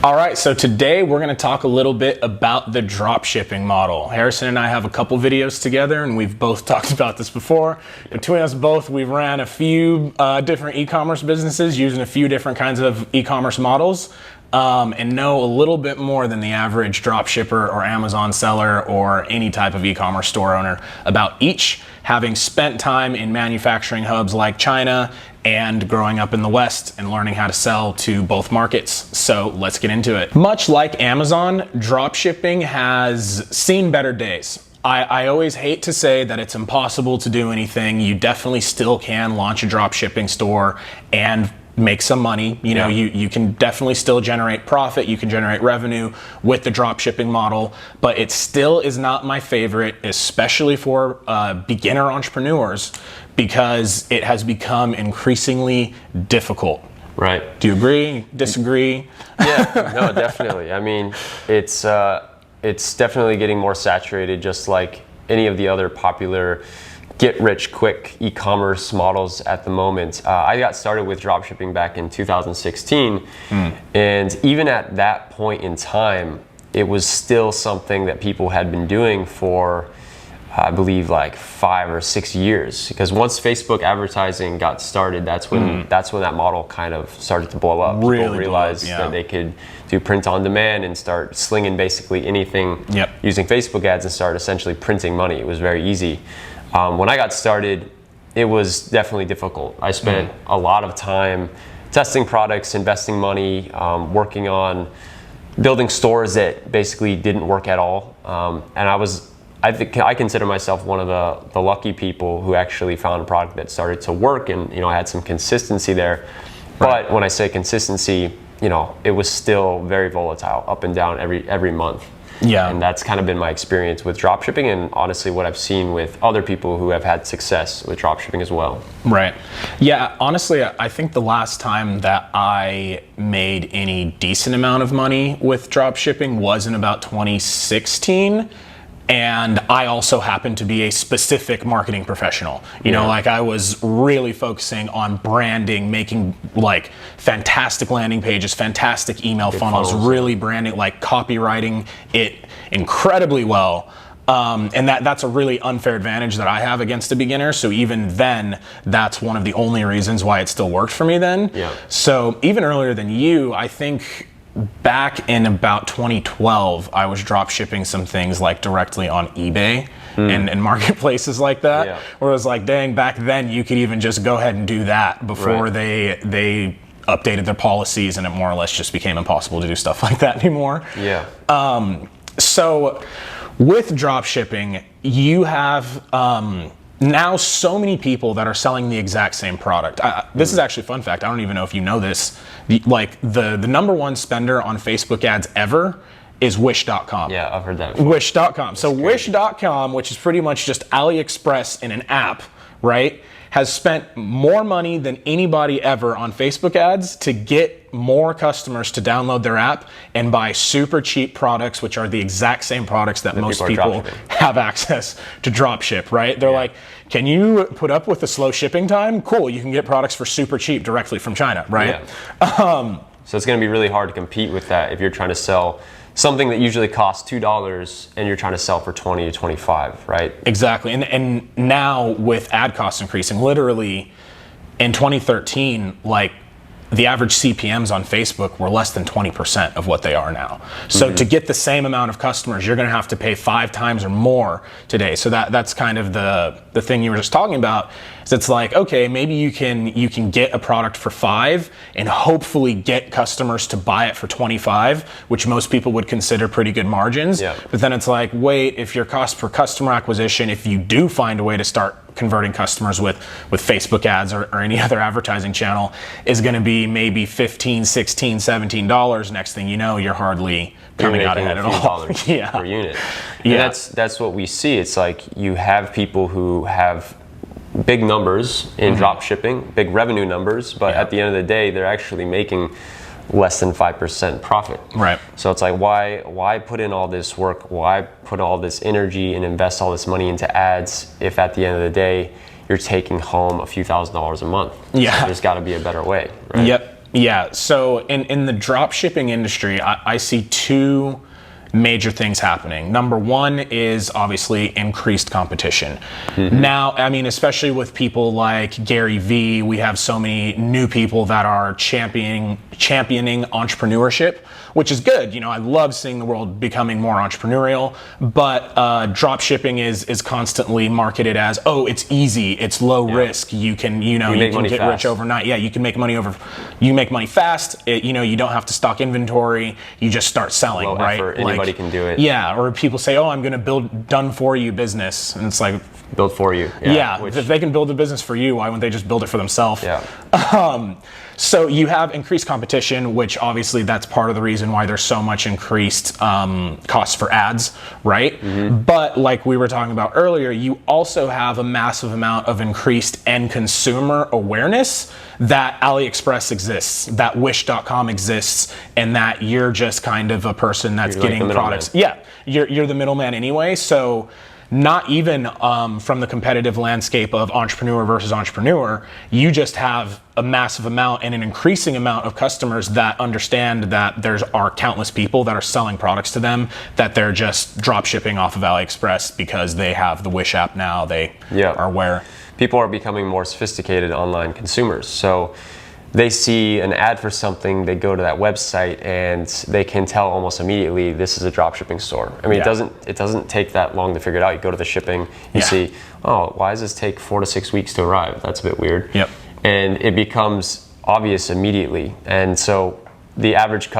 All right, so today we're gonna talk a little bit about the dropshipping model. Harrison and I have a couple videos together, and we've both talked about this before. Between us both, we've ran a few different e-commerce businesses using a few different kinds of e-commerce models, and know a little bit more than the average dropshipper or Amazon seller or any type of e-commerce store owner about each, having spent time in manufacturing hubs like China and growing up in the West and learning how to sell to both markets. So let's get into it. Much like Amazon, dropshipping has seen better days. I always hate to say that it's impossible to do anything. You definitely still can launch a dropshipping store and make some money. You know, you can definitely still generate profit. You can generate revenue with the dropshipping model, but it still is not my favorite, especially for beginner entrepreneurs, because it has become increasingly difficult. Right. Do you agree? Disagree? Yeah, no, definitely. I mean, it's definitely getting more saturated, just like any of the other popular get-rich-quick e-commerce models at the moment. I got started with dropshipping back in 2016, and even at that point in time, it was still something that people had been doing for, I believe, like 5 or 6 years. Because once Facebook advertising got started, that's when that model kind of started to blow up. Really people realized that they could do print on demand and start slinging basically anything using Facebook ads and start essentially printing money. It was very easy. When I got started, it was definitely difficult. I spent a lot of time testing products, investing money, working on building stores that basically didn't work at all. And I consider myself one of the lucky people who actually found a product that started to work, and I had some consistency there. Right. But when I say consistency, it was still very volatile, up and down every month. Yeah. And that's kind of been my experience with dropshipping, and honestly what I've seen with other people who have had success with dropshipping as well. Right. Yeah, honestly, I think the last time that I made any decent amount of money with dropshipping was in about 2016. And I also happen to be a specific marketing professional. You know, like I was really focusing on branding, making like fantastic landing pages, fantastic email funnels, really branding, like copywriting it incredibly well. And that's a really unfair advantage that I have against a beginner. So even then, that's one of the only reasons why it still worked for me then. Yeah. So even earlier than you, I think back in about 2012, I was drop shipping some things like directly on eBay and marketplaces like that, where it was like, dang, back then you could even just go ahead and do that before they updated their policies, and it more or less just became impossible to do stuff like that anymore. Yeah. So with drop shipping, you have now so many people that are selling the exact same product. This is actually a fun fact. I don't even know if you know this. The number one spender on Facebook ads ever is Wish.com. Yeah, I've heard that before. Wish.com. So Wish.com, which is pretty much just AliExpress in an app, right, has spent more money than anybody ever on Facebook ads to get more customers to download their app and buy super cheap products, which are the exact same products that most people have access to dropship, right? They're like, can you put up with the slow shipping time? Cool, you can get products for super cheap directly from China, right? Yeah. So it's gonna be really hard to compete with that if you're trying to sell something that usually costs $2 and you're trying to sell for 20 to 25, right? Exactly. And now with ad costs increasing, literally in 2013, like the average CPMs on Facebook were less than 20% of what they are now. So to get the same amount of customers, you're gonna have to pay 5 times or more today. So that's kind of the thing you were just talking about. Is it's like, okay, maybe you can get a product for 5 and hopefully get customers to buy it for 25, which most people would consider pretty good margins. Yeah. But then it's like, wait, if your cost per customer acquisition, if you do find a way to start converting customers with Facebook ads or any other advertising channel, is going to be maybe $15, $16, $17. Next thing you know, you're hardly coming out ahead at all. Per unit. And that's what we see. It's like you have people who have big numbers in drop shipping, big revenue numbers, but at the end of the day, they're actually making less than 5% profit. Right. So it's like, why put in all this work? Why put all this energy and invest all this money into ads if at the end of the day you're taking home a few $1,000s a month? Yeah. So there's got to be a better way, right? Yep. Yeah. So in the drop shipping industry, I see two major things happening. Number one is obviously increased competition. Now, I mean, especially with people like Gary Vee, we have so many new people that are championing entrepreneurship, which is good. You know, I love seeing the world becoming more entrepreneurial, but drop shipping is constantly marketed as, oh, it's easy, it's low risk, you can get rich overnight. Yeah, you can make money fast. You don't have to stock inventory. You just start selling, Low right? effort, anybody can do it. Yeah, or people say, oh, I'm going to build done for you business, and it's like, build for you. Yeah, if they can build a business for you, why wouldn't they just build it for themselves? Yeah. So you have increased competition, which obviously that's part of the reason why there's so much increased costs for ads, right? But like we were talking about earlier, you also have a massive amount of increased end consumer awareness that AliExpress exists, that Wish.com exists, and that you're just kind of a person that's getting like products. Yeah, you're the middleman anyway. So not even from the competitive landscape of entrepreneur versus entrepreneur, you just have a massive amount and an increasing amount of customers that understand that there are countless people that are selling products to them that they're just drop shipping off of AliExpress because they have the Wish app now. They are aware. People are becoming more sophisticated online consumers. So they see an ad for something, they go to that website, and they can tell almost immediately this is a dropshipping store. I mean, it doesn't take that long to figure it out. You go to the shipping, you see, oh, why does this take 4 to 6 weeks to arrive? That's a bit weird. Yep. And it becomes obvious immediately. And so the average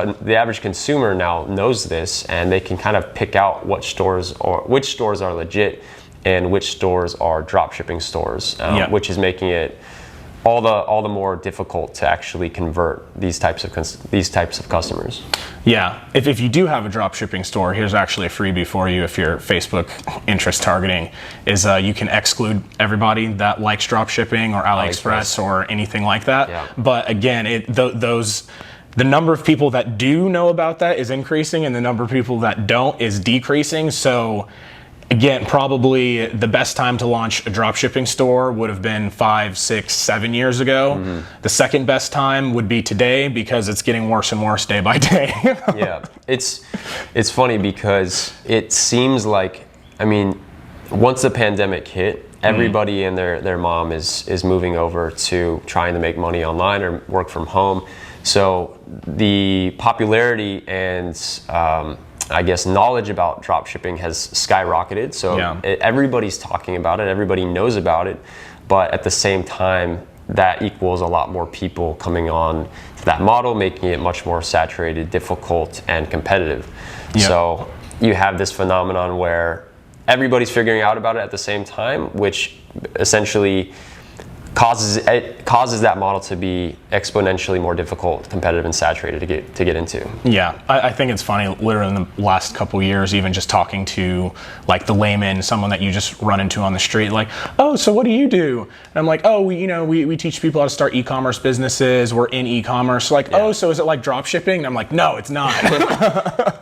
consumer now knows this, and they can kind of pick out which stores are legit and which stores are dropshipping stores, which is making it all the more difficult to actually convert these types of customers. Yeah, if you do have a drop shipping store, here's actually a freebie for you if you're Facebook interest targeting, is you can exclude everybody that likes drop shipping or AliExpress or anything like that. Yeah. But again, the number of people that do know about that is increasing, and the number of people that don't is decreasing. So again, probably the best time to launch a dropshipping store would have been 5, 6, 7 years ago. The second best time would be today because it's getting worse and worse day by day. Yeah, it's funny because it seems like, I mean, once the pandemic hit, everybody and their mom is moving over to trying to make money online or work from home. So the popularity and I guess knowledge about dropshipping has skyrocketed. So everybody's talking about it, everybody knows about it, but at the same time, that equals a lot more people coming on to that model, making it much more saturated, difficult, and competitive. So you have this phenomenon where everybody's figuring out about it at the same time, which essentially causes that model to be exponentially more difficult, competitive, and saturated to get into. Yeah, I think it's funny, literally in the last couple years, even just talking to like the layman, someone that you just run into on the street, like, oh, so what do you do? And I'm like, oh, we teach people how to start e-commerce businesses. We're in e-commerce. Like, oh, so is it like drop shipping? And I'm like, no, it's not.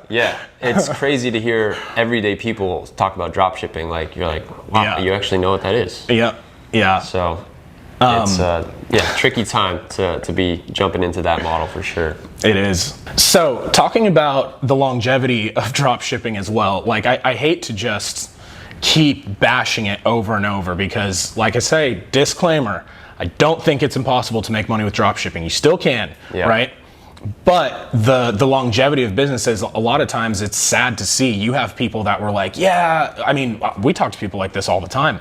Yeah, it's crazy to hear everyday people talk about drop shipping. Like, you're like, wow, you actually know what that is. Yeah. So it's tricky time to be jumping into that model for sure. It is. So talking about the longevity of drop shipping as well, like I hate to just keep bashing it over and over because, like I say, disclaimer, I don't think it's impossible to make money with drop shipping. You still can, right? But the longevity of businesses, a lot of times it's sad to see. You have people that were like, yeah, I mean, we talk to people like this all the time.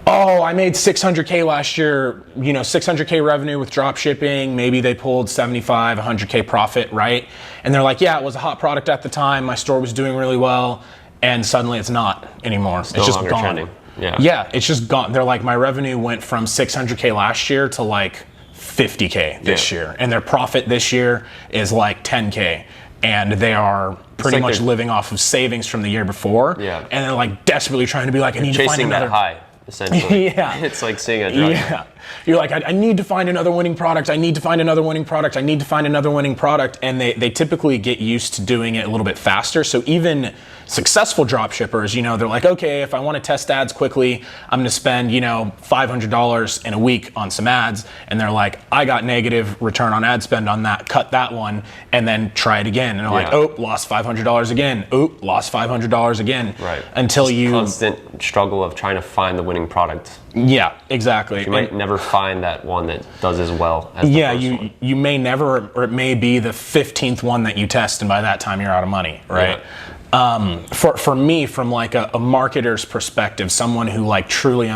Oh, I made 600K last year, 600K revenue with drop shipping. Maybe they pulled 75, 100K profit, right? And they're like, yeah, it was a hot product at the time. My store was doing really well. And suddenly it's not anymore. It's just gone. Trending. Yeah, it's just gone. They're like, my revenue went from 600K last year to like 50K this year. And their profit this year is like 10K. And they are pretty much living off of savings from the year before. And they're like desperately trying to be like, I need to find another high. essentially. Yeah. It's like seeing a drug. Yeah. You're like, I need to find another winning product. I need to find another winning product. I need to find another winning product. And they typically get used to doing it a little bit faster. So even successful drop shippers, they're like, okay, if I want to test ads quickly, I'm going to spend, $500 in a week on some ads. And they're like, I got negative return on ad spend on that, cut that one, and then try it again. And they're like, oh, lost $500 again. Oh, lost $500 again. Right. Until you constant struggle of trying to find the winning product. Yeah, exactly. You might never find that one that does as well as the first one. You may never, or it may be the 15th one that you test, and by that time you're out of money, right? Yeah. For me, from like a marketer's perspective, someone who like truly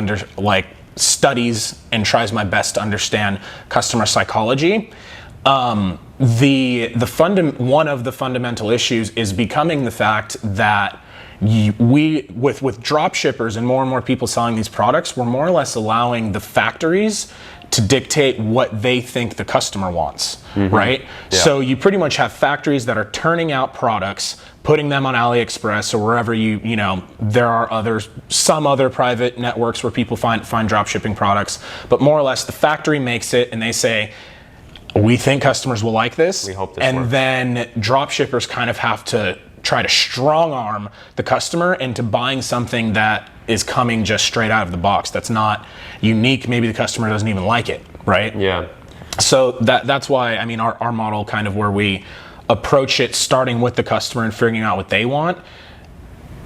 studies and tries my best to understand customer psychology, one of the fundamental issues is becoming the fact that with drop shippers and more people selling these products, we're more or less allowing the factories to dictate what they think the customer wants, right? Yeah. So you pretty much have factories that are turning out products, putting them on AliExpress or wherever there are some other private networks where people find drop shipping products, but more or less the factory makes it and they say, we think customers will like this. We hope this and works. Then drop shippers kind of have to try to strong arm the customer into buying something that is coming just straight out of the box. That's not unique. Maybe the customer doesn't even like it, right? Yeah. So that's why, our model kind of where we approach it starting with the customer and figuring out what they want,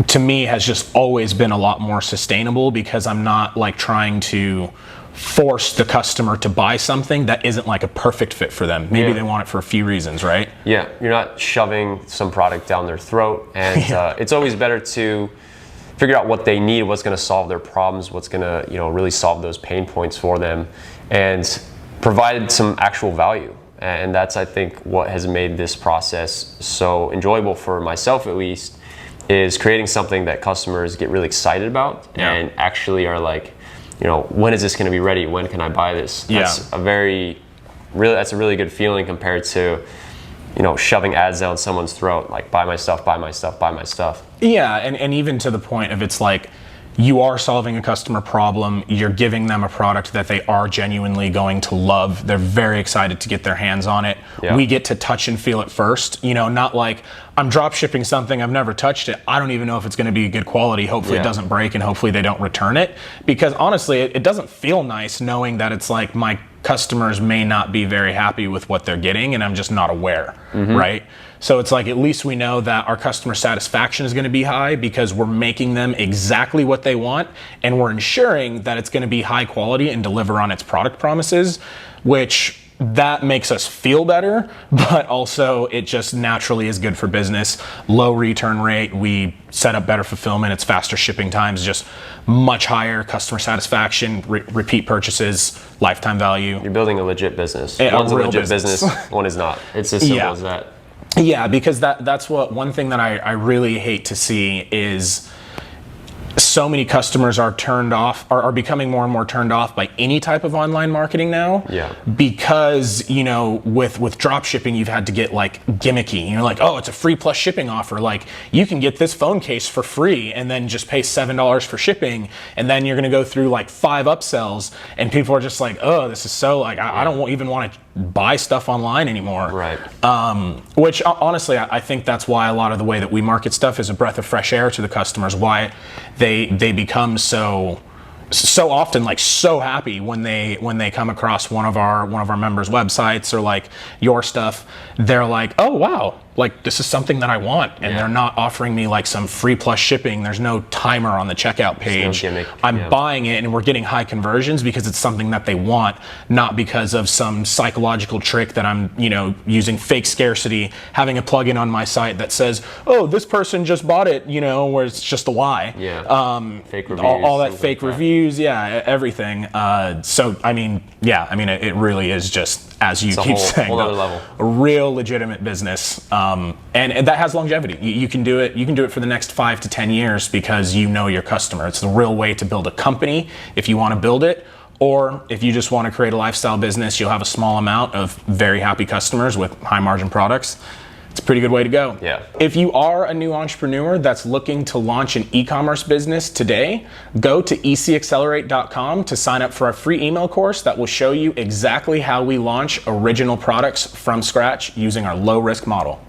to me has just always been a lot more sustainable because I'm not like trying to force the customer to buy something that isn't like a perfect fit for them. Maybe they want it for a few reasons, right? Yeah, you're not shoving some product down their throat, and it's always better to figure out what they need, what's going to solve their problems, what's going to really solve those pain points for them, and provide some actual value. And that's, I think, what has made this process so enjoyable for myself, at least, is creating something that customers get really excited about and actually are like, when is this going to be ready? When can I buy this? That's a really good feeling compared to, shoving ads down someone's throat, like buy my stuff, buy my stuff, buy my stuff. Yeah, and even to the point of it's like, you are solving a customer problem, you're giving them a product that they are genuinely going to love. They're very excited to get their hands on it. Yeah. We get to touch and feel it first. Not like I'm drop shipping something, I've never touched it. I don't even know if it's going to be good quality. Hopefully it doesn't break and hopefully they don't return it. Because honestly, it doesn't feel nice knowing that it's like my customers may not be very happy with what they're getting and I'm just not aware, right? So it's like, at least we know that our customer satisfaction is going to be high because we're making them exactly what they want and we're ensuring that it's going to be high quality and deliver on its product promises, which that makes us feel better, but also it just naturally is good for business. Low return rate, we set up better fulfillment, it's faster shipping times, just much higher customer satisfaction, repeat purchases, lifetime value. You're building a legit business. One's a legit business, one is not. It's as simple as that. Yeah, because that's one thing that I really hate to see is so many customers are becoming more and more turned off by any type of online marketing now. Yeah. Because, with drop shipping, you've had to get like gimmicky. Like, oh, it's a free plus shipping offer. Like, you can get this phone case for free and then just pay $7 for shipping. And then you're going to go through like 5 upsells. And people are just like, oh, this is so like, I don't even want to buy stuff online anymore. Right. Which honestly, I think that's why a lot of the way that we market stuff is a breath of fresh air to the customers. Why they become so often like so happy when they come across one of our members' websites or like your stuff. They're like, oh wow, like this is something that I want, and they're not offering me like some free plus shipping. There's no timer on the checkout page. No gimmick. I'm buying it and we're getting high conversions because it's something that they want, not because of some psychological trick that I'm using fake scarcity, having a plugin on my site that says, oh, this person just bought it, where it's just a lie. Fake reviews, all that fake reviews, everything. It really is just, as you keep saying, whole other level. A real legitimate business, and that has longevity. You can do it. You can do it for the next 5 to 10 years because you know your customer. It's the real way to build a company if you want to build it, or if you just want to create a lifestyle business. You'll have a small amount of very happy customers with high margin products. It's pretty good way to go. Yeah. If you are a new entrepreneur that's looking to launch an e-commerce business today, go to ecaccelerate.com to sign up for a free email course that will show you exactly how we launch original products from scratch using our low risk model.